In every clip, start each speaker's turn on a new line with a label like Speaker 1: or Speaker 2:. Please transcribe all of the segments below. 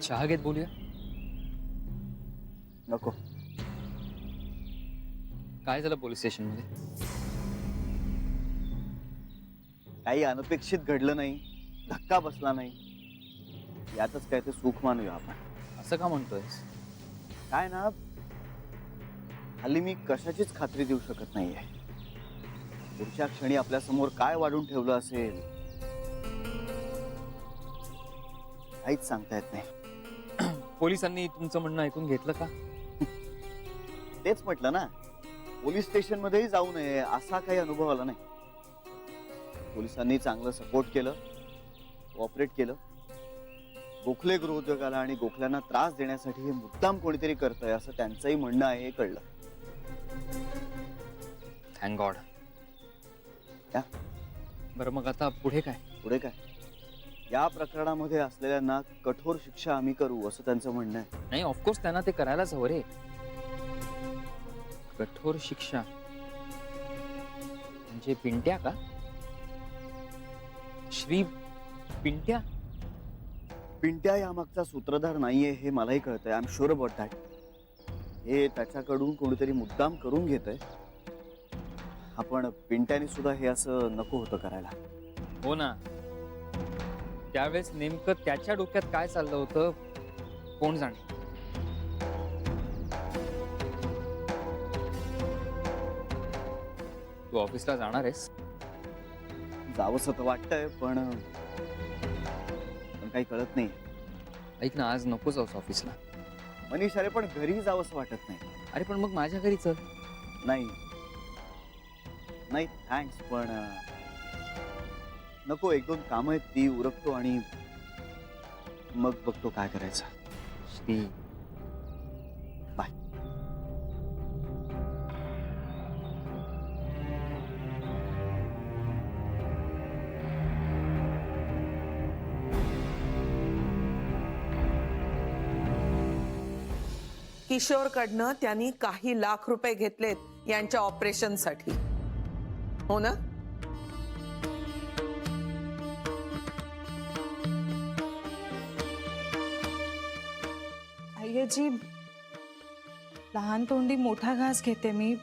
Speaker 1: चहा घेत बोलूया.
Speaker 2: नको.
Speaker 1: काय झालं पोलीस स्टेशन मध्ये?
Speaker 2: काही अनपेक्षित घडलं नाही, धक्का बसला नाही, यातच काय ते सुख मानूया आपण.
Speaker 1: असं का म्हणतोयस?
Speaker 2: काय ना, हल्ली मी कशाचीच खात्री देऊ शकत नाहीये. पुढच्या क्षणी आपल्या समोर काय वाढून ठेवलं असेल काहीच सांगता येत नाही.
Speaker 1: पोलिसांनी तुमचं म्हणणं ऐकून घेतलं का?
Speaker 2: तेच म्हटलं ना, पोलीस स्टेशन मध्येही जाऊ नये असा काही अनुभव आला नाही. पोलिसांनी चांगलं सपोर्ट केलं, कोऑपरेट केलं. गोखले गृहोद्योगाला आणि गोखल्यांना त्रास देण्यासाठी हे मुद्दाम कोणीतरी करतंय असं त्यांचंही म्हणणं आहे हे कळलं.
Speaker 1: Thank God.
Speaker 2: या
Speaker 1: बरं मग आता पुढे काय?
Speaker 2: पुढे काय, या प्रकरणामध्ये असलेल्यांना कठोर शिक्षा आम्ही करू असं त्यांचं म्हणणं आहे.
Speaker 1: नाही, ऑफकोर्स त्यांना ते करायलाच हवं रे. कठोर शिक्षा म्हणजे पिंट्या का? श्री पिंट्या?
Speaker 2: पिंट्या यामागचा सूत्रधार नाहीये हे मलाही कळतंय. I am sure about that. हे त्याच्याकडून कोणीतरी मुद्दाम करून घेतंय. आपण पिंट्याने सुद्धा हे असं नको होतं करायला.
Speaker 1: हो ना, त्यावेळेस नेमकं त्याच्या डोक्यात काय चाललं होतं कोण जाणे. तू ऑफिसला जाणार आहेस?
Speaker 2: जावंसं तर वाटतंय पण काही कळत नाही.
Speaker 1: ऐक ना, आज नको जाऊस ऑफिसला.
Speaker 2: मनीष, अरे पण घरी जावंसं वाटत नाही.
Speaker 1: अरे पण मग माझ्या घरी चल.
Speaker 2: नाही नाही थँक्स, पण नको. एक दोन कामं आहेत ती उरकतो आणि मग बघतो काय करायचं.
Speaker 1: श्री,
Speaker 2: बाय.
Speaker 3: किशोरकडनं त्यांनी काही लाख रुपये घेतलेत यांच्या ऑपरेशनसाठी, हो ना?
Speaker 4: आय्याजी, लहान तोंडी मोठा घास घेते मी.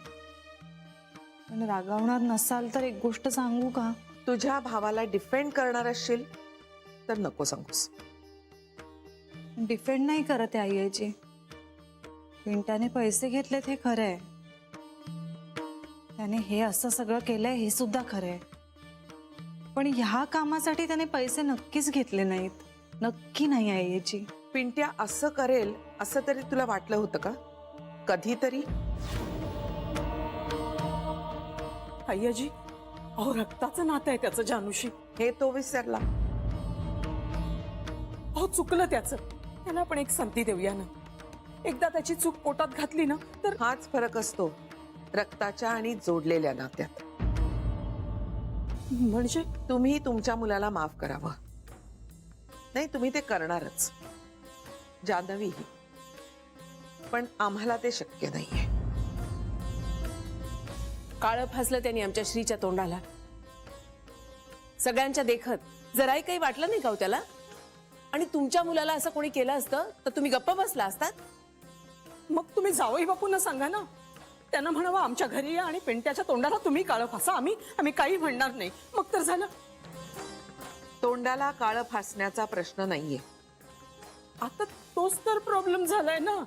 Speaker 4: पण रागावणार नसाल तर एक गोष्ट सांगू का?
Speaker 3: तुझ्या भावाला डिफेंड करणार असशील तर नको सांगूस.
Speaker 4: डिफेंड नाही करत आहे आय्याजी. पिंट्याने पैसे घेतलेत हे खरं आहे. त्याने हे असं सगळं केलंय हे सुद्धा खरं आहे. पण ह्या कामासाठी त्याने पैसे नक्कीच घेतले नाहीत. नक्की नाही आय्याजी.
Speaker 3: पिंट्या असं करेल असं तरी तुला वाटलं होतं का कधीतरी?
Speaker 5: अय्याजी, अहो रक्ताचं नातं आहे त्याचं जानूशी.
Speaker 3: हे तो विसरला.
Speaker 5: अहो चुकलं त्याचं. त्याला आपण एक संधी देऊया ना. एकदा त्याची चूक पोटात घातली ना तर
Speaker 3: हाच फरक असतो रक्ताच्या आणि जोडलेल्या नात्यात.
Speaker 5: म्हणजे
Speaker 3: तुम्ही तुमच्या मुलाला माफ करावं. नाही, तुम्ही ते करणारच, जान्हवीही. पण आम्हाला ते शक्य नाहीये.
Speaker 6: काळं फासलं त्यांनी आमच्या श्रीच्या तोंडाला. सगळ्यांच्या देखत जराही काही वाटलं नाही का हो त्याला? आणि तुमच्या मुलाला असं कोणी केलं असतं तर तुम्ही गप्प बसला असतात?
Speaker 5: मग तुम्ही जावई बापूंना सांगा ना. त्यांना म्हणावं आमच्या घरी या आणि पिंट्याच्या तोंडाला तुम्ही काळं फासा. आम्ही काही म्हणणार नाही. मग तर झालं.
Speaker 3: तोंडाला काळं फासण्याचा प्रश्न नाहीये.
Speaker 5: आता तोच तर प्रॉब्लेम झालाय ना.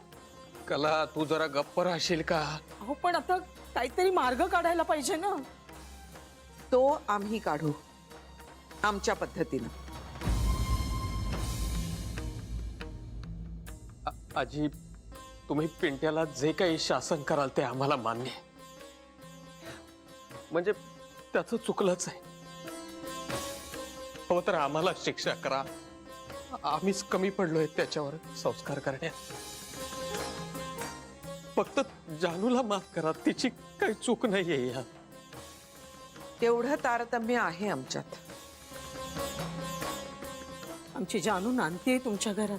Speaker 7: कला, तू जरा गप्प राहशील का?
Speaker 5: अहो पण आता काहीतरी मार्ग काढायला पाहिजे ना.
Speaker 3: तो आम्ही काढू आमच्या पद्धतीनं.
Speaker 7: आजी, तुम्ही पिंट्याला जे काही शासन कराल ते आम्हाला मान्य आहे. म्हणजे त्याचं चुकलंच आहे. हो तर आम्हाला शिक्षा करा. आम्हीच कमी पडलोय त्याच्यावर संस्कार करण्यात. फक्त जानूला माफ करा, तिची काही चूक नाहीये यात.
Speaker 3: तेवढं तारतम्य आहे आमच्यात.
Speaker 5: आमची जानू नांदतीये तुमच्या घरात.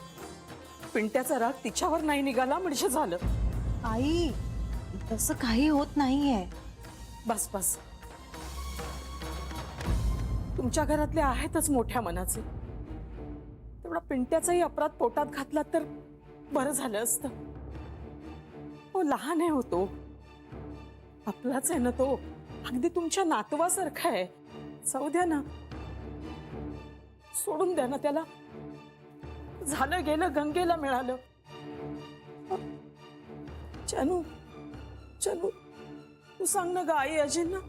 Speaker 5: पिंट्याचा राग तिच्यावर नाही निघाला म्हणजे झालं.
Speaker 4: आई तसं काही होत नाहीये.
Speaker 5: बस बस, तुमच्या घरातले आहेतच मोठ्या मनाचे. तेवढा पिंट्याचाही अपराध पोटात घातला तर बरं झालं असतं. हो लहान आहे, होतो आपलाच आहे ना तो. अगदी तुमच्या नातवासारखा आहे. जाऊ द्या ना, सोडून द्या ना त्याला. झालं गेलं, गंगेला मिळालं. जानू जानू, तू सांग ना ग आई अजींना.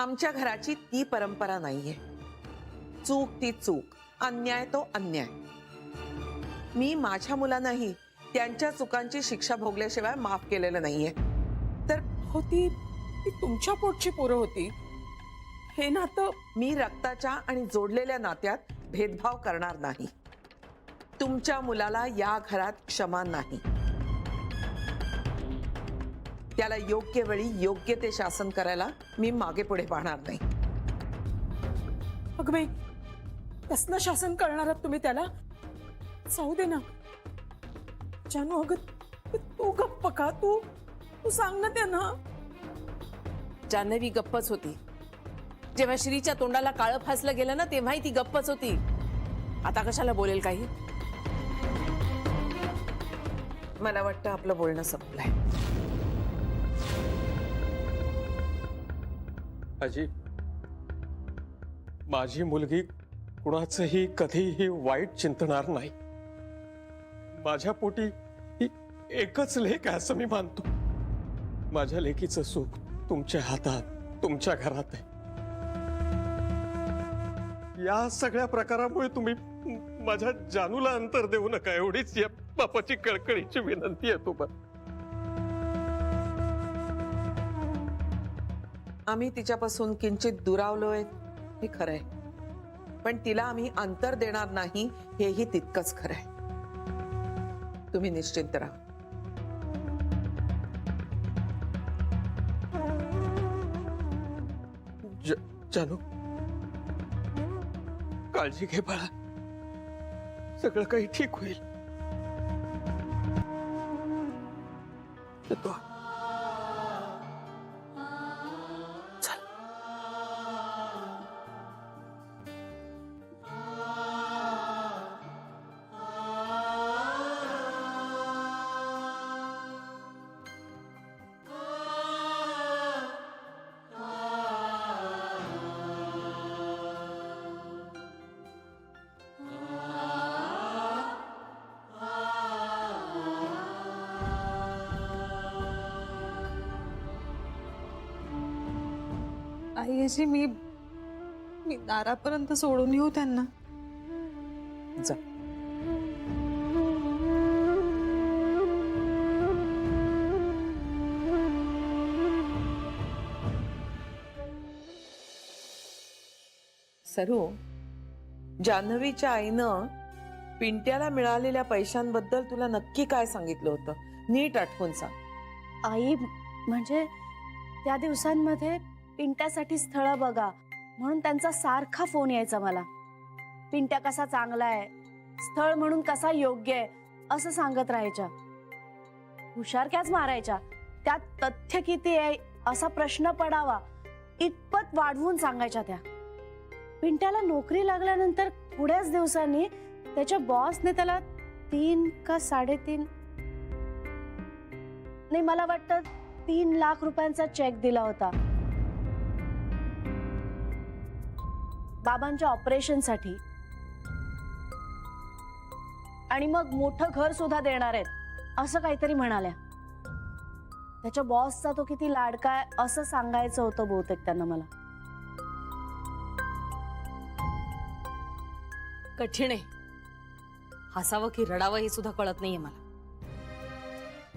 Speaker 3: आमच्या घराची ती परंपरा नाहीये. चूक ती चूक, अन्याय तो अन्याय. मी माझ्या मुलांनाही त्यांच्या चुकांची शिक्षा भोगल्याशिवाय माफ केलेलं नाहीये.
Speaker 5: तर होती ती तुमच्या पोटची पोरं होती. हे नातं
Speaker 3: मी रक्ताच्या आणि जोडलेल्या नात्यात भेदभाव करणार नाही. तुमच्या मुलाला या घरात क्षमा नाही. त्याला योग्य वेळी योग्य ते शासन करायला मी मागे पुढे पाहणार नाही.
Speaker 5: अगं बाई, कसलं शासन करणार आहात तुम्ही त्याला? जाऊ दे ना जानू. अगं तू गप्प का? तू सांग ना त्यांना.
Speaker 6: जान्हवी गप्पच होती. जेव्हा श्रीच्या तोंडाला काळं फासलं गेलं ना, तेव्हाही ती गप्पच होती. आता कशाला बोलेल काही?
Speaker 3: मला वाटतं आपलं बोलणं संपलंय.
Speaker 7: आजी, माझी मुलगी कुणाचंही कधीही वाईट चिंतणार नाही. माझ्या पोटी ही एकच लेक आहे असं मी मानतो. माझ्या लेकीचं सुख तुमच्या हातात, तुमच्या घरात आहे. या सगळ्या प्रकारामुळे तुम्ही माझ्या जानूला अंतर देऊ नका, एवढीच या बापाची कळकळीची विनंती आहे तुम्हाला.
Speaker 3: आम्ही तिच्यापासून किंचित दुरावलोय हे खरंय, पण तिला आम्ही अंतर देणार नाही हेही तितकंच खरंय. तुम्ही निश्चिंत राहा.
Speaker 7: जानू, काळजी घे बाळा, सगळं काही ठीक होईल. येतो. चल.
Speaker 4: आई अशी मी दारापर्यंत सोडून येऊ त्यांना?
Speaker 3: जा. सरू, जान्हवीच्या आईनं पिंट्याला मिळालेल्या पैशांबद्दल तुला नक्की काय सांगितलं होतं? नीट आठवून सांग.
Speaker 8: आई म्हणजे त्या दिवसांमध्ये पिंट्यासाठी स्थळ बघा म्हणून त्यांचा सारखा फोन यायचा मला. पिंट्या कसा चांगला आहे, स्थळ म्हणून कसा योग्य आहे असं सांगत राहायच्या. हुशारक्याच मारायच्या. त्यात तथ्य किती आहे असा प्रश्न पडावा इतपत वाढवून सांगायच्या त्या. पिंट्याला नोकरी लागल्यानंतर थोड्याच दिवसांनी त्याच्या बॉसने त्याला 3 का 3.5 नाही मला वाटतं 3 लाख रुपयांचा चेक दिला होता बाबांच्या ऑपरेशनसाठी. आणि मग मोठं घर सुद्धा देणार आहेत असं काहीतरी म्हणाल्या. त्याच्या बॉसचा तो किती लाडका आहे असं सांगायचं होतं बहुतेक त्यांना मला.
Speaker 9: कठीण आहे. हसावं की रडावं हे सुद्धा कळत नाहीये मला.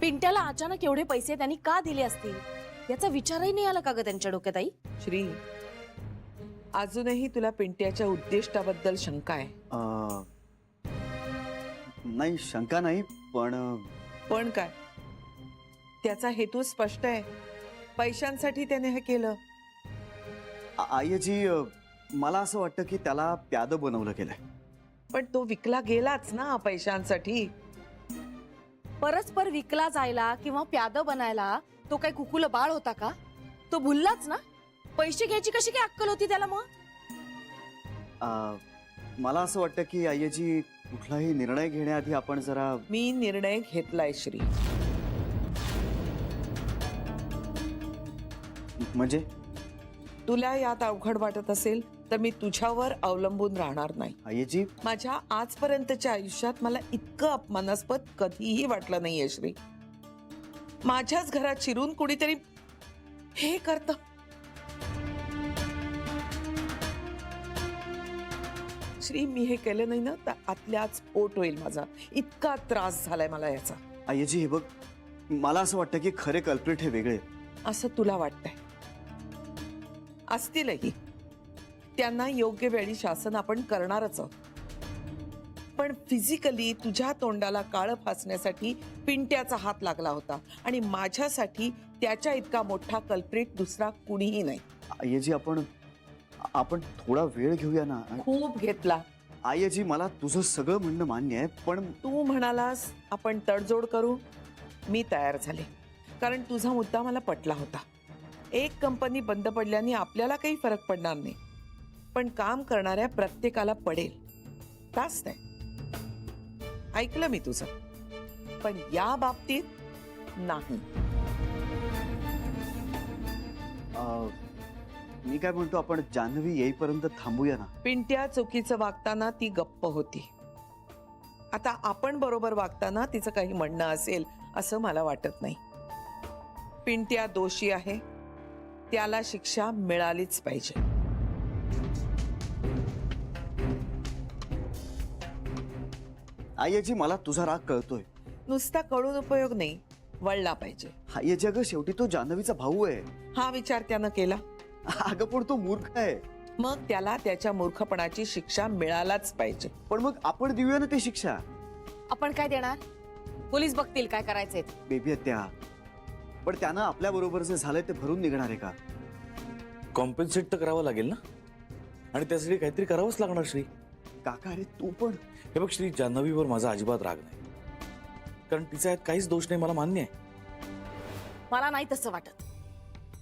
Speaker 9: पिंट्याला अचानक एवढे पैसे त्यांनी का दिले असतील याचा विचारही नाही आला का ग त्यांच्या डोक्यात आई?
Speaker 3: श्री, अजूनही तुला पिंट्याच्या उद्दिष्टाबद्दल शंका आहे?
Speaker 2: नाही, शंका नाही, पण
Speaker 3: पण काय? त्याचा हेतू स्पष्ट आहे. पैशांसाठी त्याने हे केलं.
Speaker 2: आयजी मला असं वाटतं की त्याला प्यादं बनवलं गेलंय.
Speaker 3: पण तो विकला गेलाच ना पैशांसाठी.
Speaker 9: परस्पर विकला जायला किंवा प्यादं बनायला तो काय कुकुल बाळ होता का? तो भुललाच ना. पैसे घ्यायची कशी काय अक्कल होती त्याला मग?
Speaker 2: मला असं वाटतं की आयजी कुठलाही निर्णय घेण्याआधी आपण जरा.
Speaker 3: मी निर्णय घेतलाय श्री.
Speaker 2: म्हणजे
Speaker 3: तुला यात अवघड वाटत असेल तर मी तुझ्यावर अवलंबून राहणार नाही.
Speaker 2: आयजी
Speaker 3: माझ्या आजपर्यंतच्या आयुष्यात मला इतकं अपमानास्पद कधीही वाटलं नाहीये श्री. माझ्याच घरात शिरून कुणीतरी हे करत. श्री मी हे केलं नाही ना तर आतल्याच स्फोट होईल माझा. इतका त्रास झालाय मला याचा.
Speaker 2: आयजी हे बघ, मला असं वाटतं की खरे कल्प्रिट हे वेगळे.
Speaker 3: असं तुला वाटतंय? असतीलही. त्यांना योग्य वेळी शासन आपण करणारच आहोत. पण फिजिकली तुझ्या तोंडाला काळं फासण्यासाठी पिंट्याचा हात लागला होता आणि माझ्यासाठी त्याच्या इतका मोठा कल्प्रिट दुसरा कुणीही नाही.
Speaker 2: आयजी आपण थोडा वेळ घेऊया ना.
Speaker 3: खूप घेतला.
Speaker 2: आयजी मला तुझं सगळं म्हणणं मान्य आहे, पण
Speaker 3: तू म्हणालास आपण तडजोड करू. मी तयार झाले कारण तुझा मुद्दा मला पटला होता. एक कंपनी बंद पडल्याने आपल्याला काही फरक पडणार नाही, पण काम करणाऱ्या प्रत्येकाला पडेल. तास नाही. ऐकलं मी तुझं, पण या बाबतीत नाही.
Speaker 2: मी काय म्हणतो, आपण जान्हवी येईपर्यंत थांबूया ना.
Speaker 3: पिंट्या चुकीचं वागताना ती गप्प होती. आता आपण बरोबर वागताना तिचं काही म्हणणं असेल असं मला वाटत नाही. पिंट्या दोषी आहे, त्याला शिक्षा मिळालीच पाहिजे.
Speaker 2: आयजी मला तुझा राग कळतोय.
Speaker 3: नुसता कळून उपयोग नाही, वळला पाहिजे.
Speaker 2: आयजी अगं शेवटी तो जान्हवीचा भाऊ आहे.
Speaker 3: हा विचार त्यानं केला.
Speaker 2: अगं पण तो मूर्ख आहे.
Speaker 3: मग त्याला त्याच्या मूर्खपणाची शिक्षा मिळालाच पाहिजे.
Speaker 2: पण मग आपण देऊया ना ते शिक्षा.
Speaker 9: आपण काय देणार? पोलीस बघतील काय करायचंय.
Speaker 2: बेबी हत्या. पण त्यानं आपल्या बरोबर जे झालंय ते भरून निघणार आहे का?
Speaker 10: कॉम्पेन्सेट तर करावं लागेल ना, आणि त्यासाठी काहीतरी करावंच लागणार. श्री
Speaker 2: काका अरे तू पण.
Speaker 10: हे बघ श्री, जान्हवीवर माझा अजिबात राग नाही, कारण तिचा यात काहीच दोष नाही, मला मान्य आहे.
Speaker 9: मला नाही तसं वाटत.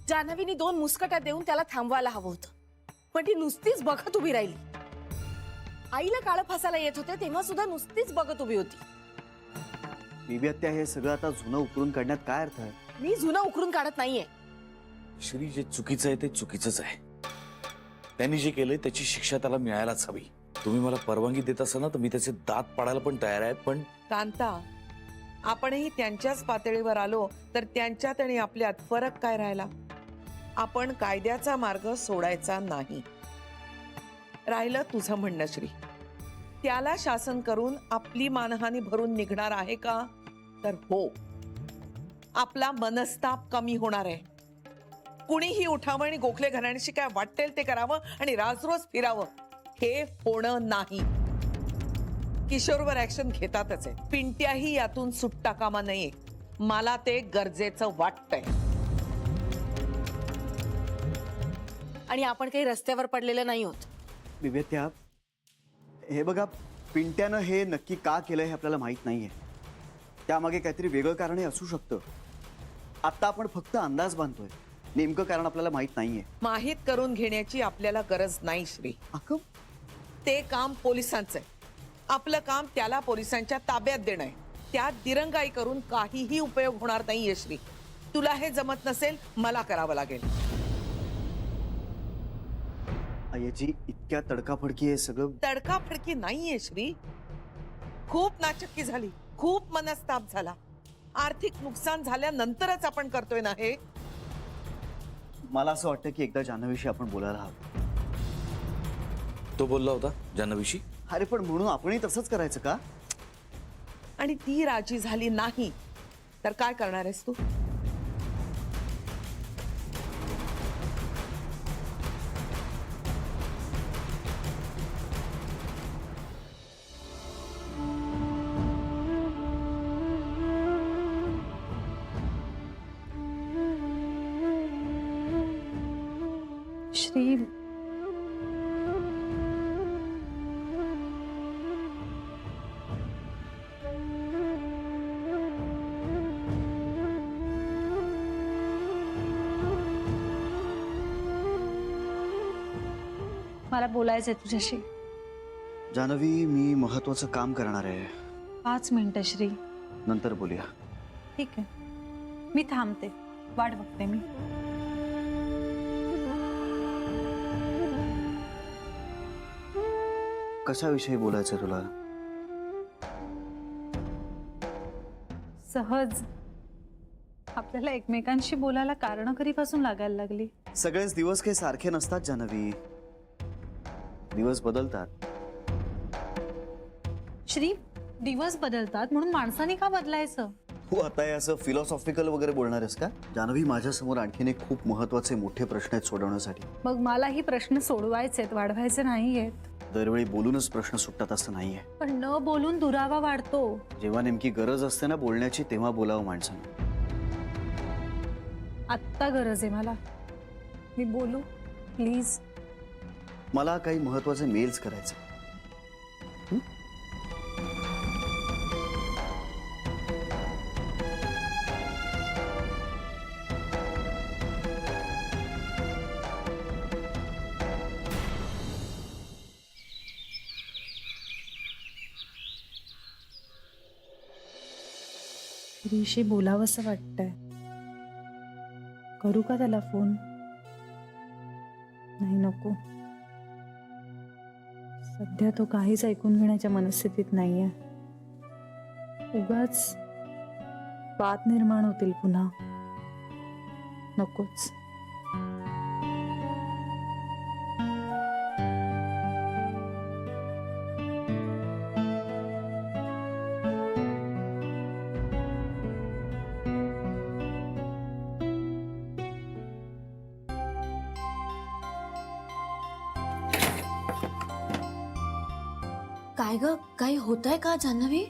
Speaker 9: जान्हवीनी 2 मुस्कट्या देऊन त्याला थांबवायला हवं होतं, पण ती नुसतीच बघत उभी राहिली. आईला काळं फासायला येत होते तेव्हा सुद्धा नुसतीच बघत उभी होती.
Speaker 2: बेबी हत्या, हे सगळं आता जुनं उकरून काढण्यात काय अर्थ आहे?
Speaker 9: मी जुनं उकरून काढत नाहीये.
Speaker 10: श्री, जे चुकीचं आहे ते चुकीचंच आहे. त्यांनी जे केलंय त्याची शिक्षा त्याला मिळायलाच हवी. तुम्ही मला परवानगी देत असाल ना तर मी त्याचे दात पाडायला पण तयार आहे. पण
Speaker 3: कांता, आपणही त्यांच्याच पातळीवर आलो तर त्यांच्यात आणि आपल्यात फरक काय राहिला? आपण कायद्याचा मार्ग सोडायचा नाही. राहिलं तुझं म्हणणं श्री, त्याला शासन करून आपली मानहानी भरून निघणार आहे का? तर हो, आपला मनस्ताप कमी होणार आहे. कुणीही उठावं आणि गोखले घराण्याशी काय वाटेल ते करावं आणि राजरोज फिरावं, हे होणं नाही. किशोरवर ऍक्शन घेतातच आहे. पिंट्याही यातून सुटता कामा नये. मला ते गरजेचं वाटतंय.
Speaker 9: आणि आपण काही रस्त्यावर पडलेलं नाही आहोत.
Speaker 2: बेबी हत्या, हे बघा, पिंट्यानं हे नक्की का केलंय हे आपल्याला माहित नाहीये. त्यामागे काहीतरी वेगळं कारणही असू शकतं. आता आपण फक्त अंदाज बांधतोय, नेमकं कारण आपल्याला माहित नाहीये.
Speaker 3: माहित करून घेण्याची आपल्याला गरज नाही श्री. ते काम पोलिसांचं आहे. आपलं काम त्याला पोलिसांच्या ताब्यात देणं आहे. त्यात दिरंगाई करून काहीही उपयोग होणार नाहीये श्री. तुला हे जमत नसेल, मला करावं लागेल.
Speaker 2: आयजी, इतक्या तडकाफडकी हे सगळं.
Speaker 3: तडकाफडकी नाहीये श्री. खूप नाचक्की झाली, खूप मनस्ताप झाला. आर्थिक नुकसान झाल्यानंतरच आपण करतोय ना हे.
Speaker 2: मला असं वाटतं की एकदा जान्हवीशी आपण बोलायला हवं.
Speaker 10: तो बोलला होता जान्हवीशी.
Speaker 2: अरे पण म्हणून आपणही तसंच करायचं का?
Speaker 3: आणि ती राजी झाली नाही तर काय करणार आहेस तू?
Speaker 4: श्री, मला बोलायचंय तुझ्याशी.
Speaker 2: जान्हवी, मी महत्वाचं काम करणार आहे.
Speaker 4: 5 मिनिटं श्री.
Speaker 2: नंतर बोलूया.
Speaker 4: ठीक आहे, मी थांबते, वाट बघते मी.
Speaker 2: कशाविषयी बोलायचं तुला?
Speaker 4: सहज आपल्याला एकमेकांशी बोलायला कारण कधीपासून लागायला लागली.
Speaker 2: सगळेच दिवस काही सारखे नसतात जान्हवी, दिवस बदलतात.
Speaker 4: श्री, दिवस बदलतात म्हणून माणसाने का बदलायचं?
Speaker 2: तू आता हे असं फिलॉसॉफिकल वगैरे बोलणार आहेस का? जान्हवी, माझ्यासमोर आणखीन एक खूप महत्वाचे मोठे प्रश्न आहेत सोडवण्यासाठी.
Speaker 4: मग मलाही प्रश्न सोडवायचे आहेत, वाढवायचे नाहीयेत.
Speaker 2: दरवेळी बोलूनच प्रश्न सुटतात असं नाहीये.
Speaker 4: पण न बोलून दुरावा वाढतो.
Speaker 2: जेव्हा नेमकी गरज असते ना बोलण्याची, तेव्हा बोलावं माणसानं.
Speaker 4: आत्ता गरज आहे मला. मी बोलू प्लीज?
Speaker 2: मला काही महत्वाचे मेल्स करायचे.
Speaker 4: श्रीशी बोलावंसं वाटतंय. करू का त्याला फोन? नाही, नको. सध्या तो काहीच ऐकून घेण्याच्या मनस्थितीत नाहीये. उगाच वाद निर्माण होतील पुन्हा. नकोच.
Speaker 9: काय ग, काही होतंय का जान्हवी?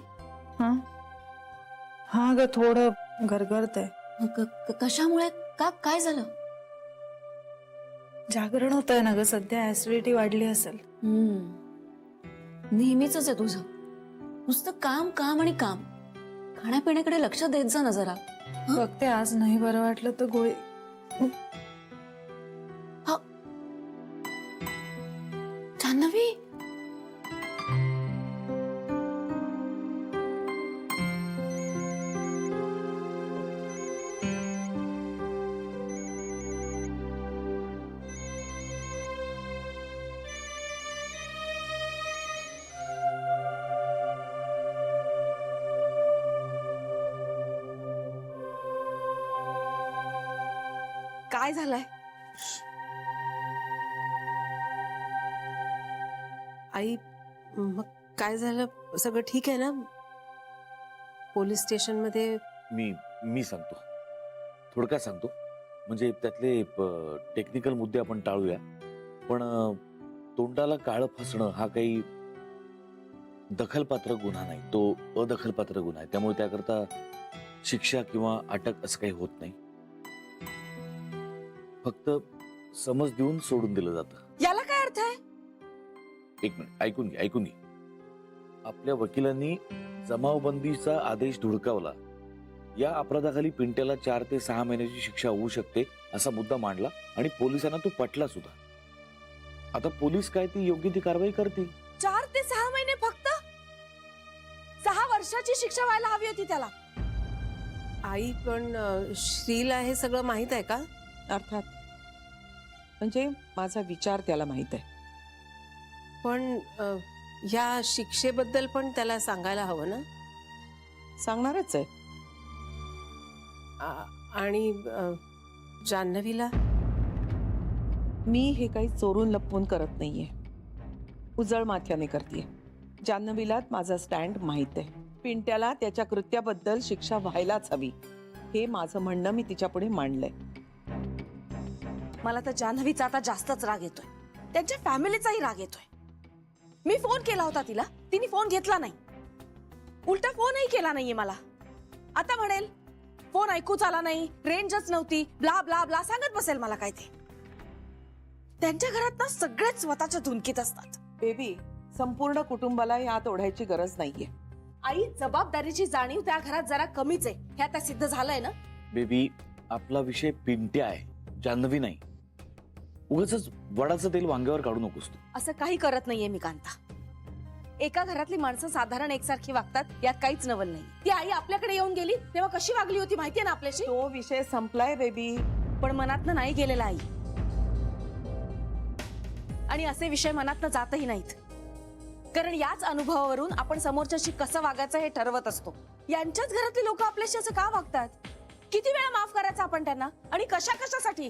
Speaker 4: हा हा ग, थोडं गरगरतंय.
Speaker 9: कशामुळे? काय झालं?
Speaker 4: जागरण होतंय ना ग सध्या, ऍसिडिटी वाढली असेल.
Speaker 9: नेहमीच आहे तुझं, नुसतं काम काम आणि काम. खाण्यापिण्याकडे लक्ष देत जा ना जरा.
Speaker 4: बघते, आज नाही बरं वाटलं तर गोळी.
Speaker 9: जान्हवी, काय झालंय?
Speaker 6: आई, मग काय झालं? सगळं ठीक आहे ना? पोलीस स्टेशन मध्ये
Speaker 10: मी सांगतो, थोडक्यात सांगतो. म्हणजे त्यातले टेक्निकल मुद्दे आपण टाळूया, पण तोंडाला काळं फासणं हा काही दखलपात्र गुन्हा नाही, तो अदखलपात्र गुन्हा आहे. त्यामुळे त्याकरता शिक्षा किंवा अटक असं काही होत नाही. फक्त समज देऊन सोडून दिलं जातं.
Speaker 9: याला काय अर्थ आहे?
Speaker 10: एक मिनिट, ऐकून घे. आपल्या वकिलांनी जमावबंदीचा आदेश धुडकावला. या अपराधाखाली पिंट्याला 4 ते 6 महिन्याची शिक्षा होऊ शकते असा मुद्दा मांडला आणि पोलिसांना तो पटला सुद्धा. आता पोलीस काय ती योग्य ती कारवाई करतील.
Speaker 9: 4 ते 6 महिने फक्त? 6 वर्षाची शिक्षा व्हायला हवी होती त्याला.
Speaker 6: आई, पण श्रीला हे सगळं माहित आहे का?
Speaker 3: अर्थात. म्हणजे माझा विचार त्याला माहित आहे.
Speaker 6: पण या शिक्षेबद्दल पण त्याला सांगायला हवं ना?
Speaker 3: सांगणारच आहे.
Speaker 6: आणि जान्हवीला?
Speaker 3: मी हे काही चोरून लपवून करत नाहीये, उजळ माथ्याने करते. जान्हवीला माझा स्टँड माहित आहे. पिंट्याला त्याच्या कृत्याबद्दल शिक्षा व्हायलाच हवी हे माझं म्हणणं मी तिच्या पुढे मांडलंय.
Speaker 9: मला तर जान्हवीचा आता जास्तच राग येतोय, त्यांच्या फॅमिलीचाही राग येतोय. मी फोन केला होता तिला, तिने फोन घेतला नाही, उलटा फोनही केला नाहीये मला. आता म्हणेल फोन ऐकूच आला नाही, रेंजच नव्हती, ब्ला ब्ला ब्ला सांगत बसेल मला काय ते. त्यांच्या घरात ना सगळेच स्वतःच्या धुनकीत असतात.
Speaker 3: बेबी, संपूर्ण कुटुंबाला यात ओढायची गरज नाहीये.
Speaker 9: आई, जबाबदारीची जाणीव त्या घरात जरा कमीच आहे, हे आता सिद्ध झालंय ना.
Speaker 10: बेबी, आपला विषय पिंट्या आहे, जान्हवी नाही. उगाच वडाचं तेल वांग्यावर काढू नकोस तू.
Speaker 9: असं काही करत नाहीये मी कांता. एका घरातली माणसं साधारण एकसारखी वागतात, यात काहीच नवल नाही. ती आई आपल्याकडे येऊन गेली तेव्हा कशी वागली होती माहितीये ना आपल्याशी.
Speaker 3: तो विषय संपलाय बेबी.
Speaker 9: पण मनातनं नाही गेलेला आई. आणि असे विषय मनातनं जातही नाहीत, कारण याच अनुभवावरून आपण समोरच्याशी कसं वागायचं हे ठरवत असतो. यांच्याच घरातली लोक आपल्याशी असं का वागतात? किती वेळा माफ करायचं आपण त्यांना, आणि कशा कशासाठी?